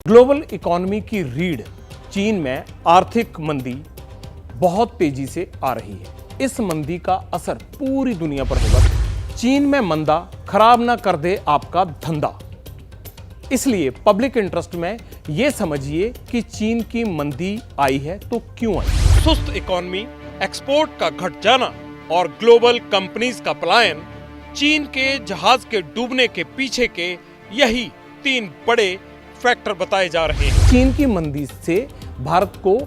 Global economy की रीढ़ चीन में आर्थिक मंदी बहुत तेजी से आ रही है। इस मंदी का असर पूरी दुनिया पर होगा। चीन में मंदा खराब ना कर दे आपका धंधा। इसलिए पब्लिक इंटरेस्ट में यह समझिए कि चीन की मंदी आई है तो क्यों आई। सुस्त इकोनॉमी, एक्सपोर्ट का घट जाना और ग्लोबल कंपनीज का पलायन चीन के जहाज के डूबने के पीछे के यही तीन बड़े फैक्टर बताए जा रहे हैं। चीन की मंदी से भारत को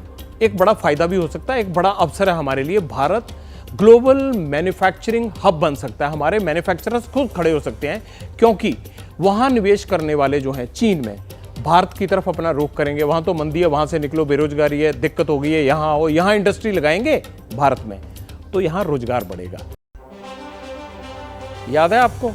एक बड़ा फायदा भी हो सकता है, एक बड़ा अवसर है हमारे लिए। भारत ग्लोबल मैन्युफैक्चरिंग हब बन सकता है। हमारे मैन्युफैक्चरर्स खुद खड़े हो सकते हैं, क्योंकि वहां निवेश करने वाले जो हैं चीन में भारत की तरफ अपना रुख करेंगे। वहां तो मंदी है, वहां से निकलो, बेरोजगारी है, दिक्कत हो गई है, यहां आओ, यहां इंडस्ट्री लगाएंगे भारत में, तो यहां रोजगार बढ़ेगा। याद है आपको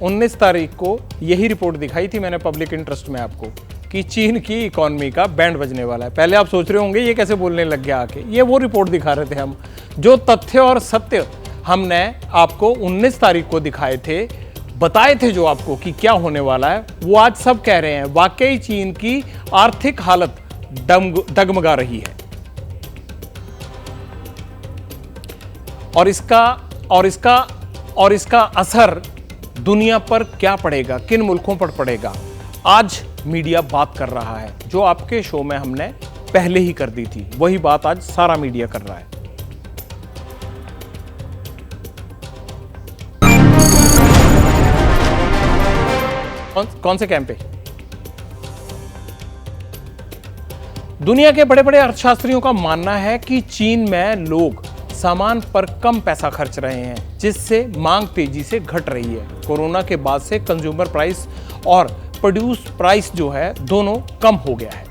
19 तारीख को यही रिपोर्ट दिखाई थी मैंने पब्लिक इंटरेस्ट में आपको कि चीन की इकोनॉमी का बैंड बजने वाला है। पहले आप सोच रहे होंगे ये कैसे बोलने लग गया आके, ये वो रिपोर्ट दिखा रहे थे हम। जो तथ्य और सत्य हमने आपको 19 तारीख को दिखाए थे, बताए थे जो आपको कि क्या होने वाला है, वो आज सब कह रहे हैं वाकई चीन की आर्थिक हालत डगमगा रही है। और इसका असर दुनिया पर क्या पड़ेगा, किन मुल्कों पर पड़ेगा, आज मीडिया बात कर रहा है। जो आपके शो में हमने पहले ही कर दी थी, वही बात आज सारा मीडिया कर रहा है। कौन से कैंप पे? दुनिया के बड़े बड़े अर्थशास्त्रियों का मानना है कि चीन में लोग सामान पर कम पैसा खर्च रहे हैं, जिससे मांग तेजी से घट रही है। कोरोना के बाद से कंज्यूमर प्राइस और प्रोड्यूस प्राइस जो है दोनों कम हो गया है।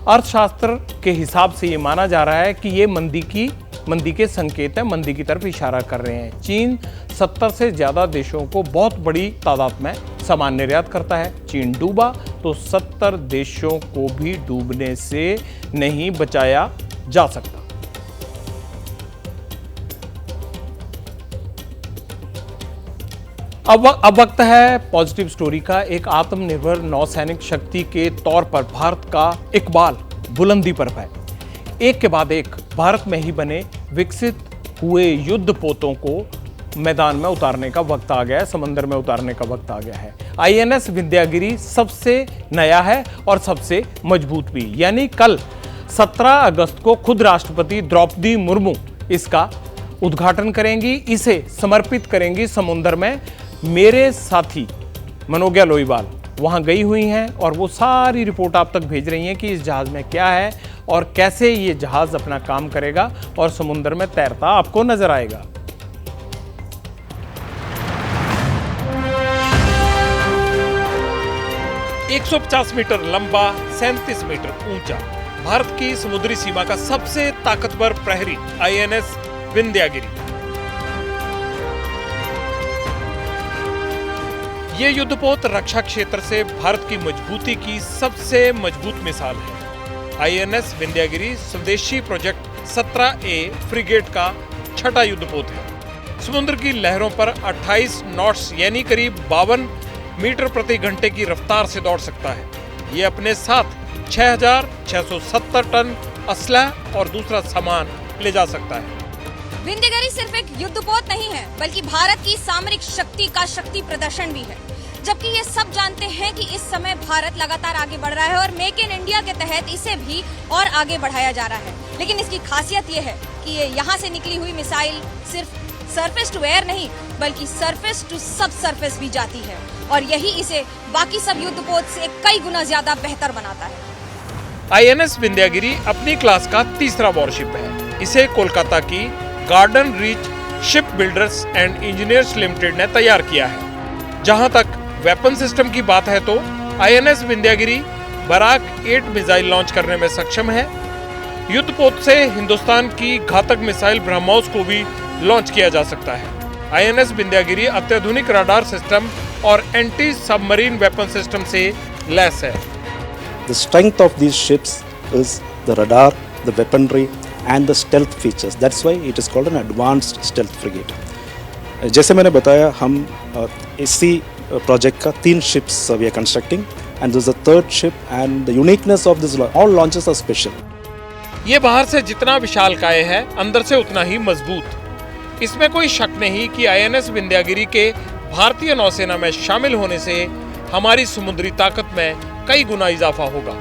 अर्थशास्त्र के हिसाब से ये माना जा रहा है कि ये मंदी के संकेत है, मंदी की तरफ इशारा कर रहे हैं। चीन 70 से ज्यादा देशों को बहुत बड़ी तादाद में सामान निर्यात करता है। चीन डूबा तो 70 देशों को भी डूबने से नहीं बचाया जा सकता। अब वक्त है पॉजिटिव स्टोरी का। एक आत्मनिर्भर नौसैनिक शक्ति के तौर पर भारत का इकबाल बुलंदी पर है। एक के बाद एक भारत में ही बने विकसित हुए युद्धपोतों को मैदान में उतारने का वक्त आ गया है, समंदर में उतारने का वक्त आ गया है। INS विंध्यागिरी सबसे नया है और सबसे मजबूत भी। यानी कल 17 अगस्त को खुद राष्ट्रपति द्रौपदी मुर्मू इसका उद्घाटन करेंगी, इसे समर्पित करेंगी समुद्र में। मेरे साथी मनोज्ञा लोईवाल वहां गई हुई हैं और वो सारी रिपोर्ट आप तक भेज रही हैं कि इस जहाज में क्या है और कैसे ये जहाज अपना काम करेगा और समुद्र में तैरता आपको नजर आएगा। एक 150 मीटर लंबा, 37 मीटर ऊंचा, भारत की समुद्री सीमा का सबसे ताकतवर प्रहरी INS विंध्यागिरी। ये युद्धपोत रक्षा क्षेत्र से भारत की मजबूती की सबसे मजबूत मिसाल है। INS विंध्यागिरी स्वदेशी प्रोजेक्ट 17A फ्रिगेट का छठा युद्धपोत है। समुद्र की लहरों पर 28 नॉट्स यानी करीब 52 मीटर प्रति घंटे की रफ्तार से दौड़ सकता है। ये अपने साथ 6670 टन असलह और दूसरा सामान ले जा सकता है। विंध्यागिरी सिर्फ एक युद्धपोत नहीं है, बल्कि भारत की सामरिक शक्ति का शक्ति प्रदर्शन भी है। जबकि ये सब जानते हैं कि इस समय भारत लगातार आगे बढ़ रहा है और मेक इन इंडिया के तहत इसे भी और आगे बढ़ाया जा रहा है। लेकिन इसकी खासियत ये है कि ये यहाँ से निकली हुई मिसाइल सिर्फ सरफेस टू एयर नहीं, बल्कि सरफेस टू सब सरफेस भी जाती है, और यही इसे बाकी सब युद्धपोत से कई गुना ज्यादा बेहतर बनाता है। INS विंध्यागिरी अपनी क्लास का तीसरा वॉरशिप है। इसे कोलकाता की garden reach ship builders and engineers limited ने तैयार किया है। जहां तक वेपन सिस्टम की बात है तो INS Vindhyagiri Barak 8 missile launch करने में सक्षम है। युद्धपोत से हिंदुस्तान की घातक मिसाइल ब्रह्मोस को भी लॉन्च किया जा सकता है। INS विंध्यागिरी अत्याधुनिक रडार सिस्टम और एंटी सबमरीन वेपन सिस्टम से लैस है। The strength of these ships is the radar, the weaponry and the stealth features. That's why it is called an advanced stealth frigate. जैसे मैंने बताया, हम इसी project का 3 ships we are constructing and there's a third ship, and the uniqueness of this, all launches are special. ये बाहर से जितना विशालकाय है, अंदर से उतना ही मजबूत। इसमें कोई शक नहीं कि आईएनएस विंध्यागिरी के भारतीय नौसेना में शामिल होने से हमारी समुद्री ताकत में कई गुना इजाफा होगा।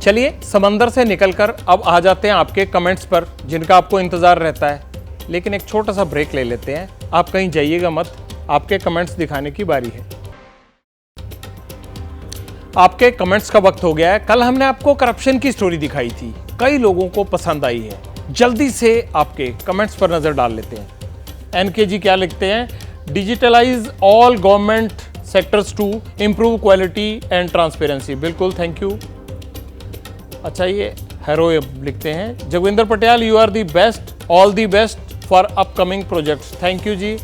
चलिए समंदर से निकलकर अब आ जाते हैं आपके कमेंट्स पर, जिनका आपको इंतजार रहता है। लेकिन एक छोटा सा ब्रेक ले लेते हैं, आप कहीं जाइएगा मत, आपके कमेंट्स दिखाने की बारी है। आपके कमेंट्स का वक्त हो गया है। कल हमने आपको करप्शन की स्टोरी दिखाई थी, कई लोगों को पसंद आई है। जल्दी से आपके कमेंट्स पर नजर डाल लेते हैं। एनकेजी क्या लिखते हैं? Digitalize all government sectors to improve quality and transparency. बिल्कुल, थैंक यू। अच्छा, ये हेरो लिखते हैं, Joginder Patial, you are the best, all the best for upcoming projects. Thank you ji.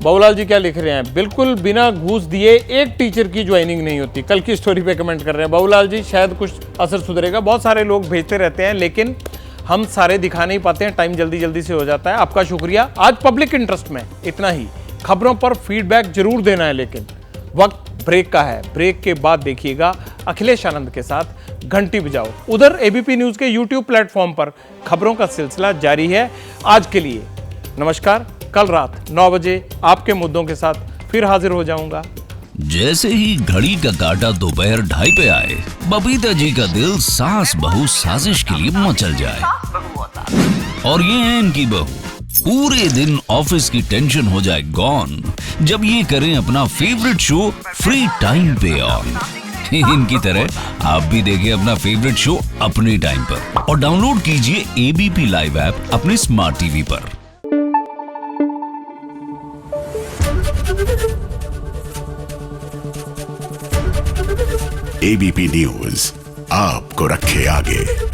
Babulal ji क्या लिख रहे हैं? बिल्कुल बिना घूस दिए एक टीचर की ज्वाइनिंग नहीं होती। कल की स्टोरी पे कमेंट कर रहे हैं बाबूलाल जी, शायद कुछ असर सुधरेगा। बहुत सारे लोग भेजते रहते हैं, लेकिन हम सारे दिखा नहीं पाते हैं, टाइम जल्दी जल्दी से हो जाता है। आपका शुक्रिया। आज पब्लिक इंटरेस्ट में इतना ही। खबरों पर फीडबैक जरूर देना है, लेकिन वक्त ब्रेक का है। ब्रेक के बाद देखिएगा अखिलेश आनंद के साथ घंटी बजाओ। उधर एबीपी न्यूज के यूट्यूब प्लेटफॉर्म पर खबरों का सिलसिला जारी है। आज के लिए नमस्कार। कल रात 9 बजे आपके मुद्दों के साथ फिर हाजिर हो जाऊंगा। जैसे ही घड़ी का काटा दोपहर 2:30 पे आए, बबीता जी का दिल सास बहू साजिश के लिए मचल जाए। और ये है इनकी बहू, पूरे दिन ऑफिस की टेंशन हो जाए गॉन जब ये करें अपना फेवरेट शो फ्री टाइम पे ऑन। इनकी तरह आप भी देखिए अपना फेवरेट शो अपने टाइम पर और डाउनलोड कीजिए एबीपी लाइव ऐप अपने स्मार्ट टीवी पर। एबीपी न्यूज आपको रखे आगे।